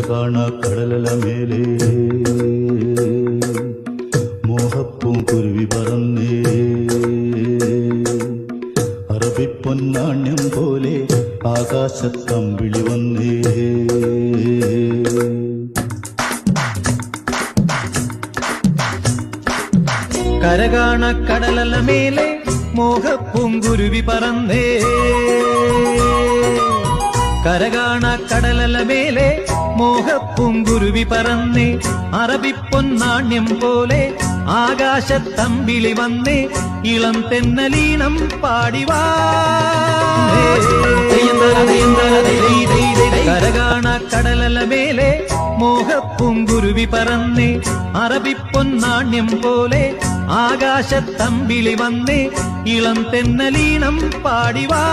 കാണ കടലല മേലെ മോഹപ്പും കുരുവി പറന്നേ അറബിപ്പൊന്നാണ്യം പോലെ ആകാശത്തമ്പിളി വന്നേ കരകാണ കടലല മേലെ മോഹപ്പൂങ്കുരുവി പറന്നേ കരകാണ കടലല മേലെ മോഹപ്പൂങ്കുരുവി പറന്നേ അറബിപ്പൊന്നാണ്യം പോലെ ആകാശത്തമ്പിളി വന്നേ ഇളം തെന്നലീണം പാടിവാ കരകാണ കടലല മേലെ മോഹപ്പൂങ്കുരുവി പറന്നേ അറബിപ്പൊന്നാണ്യം പോലെ ആകാശത്തമ്പിളി വന്നേ ഇളം തെന്നലീണം പാടിവാ.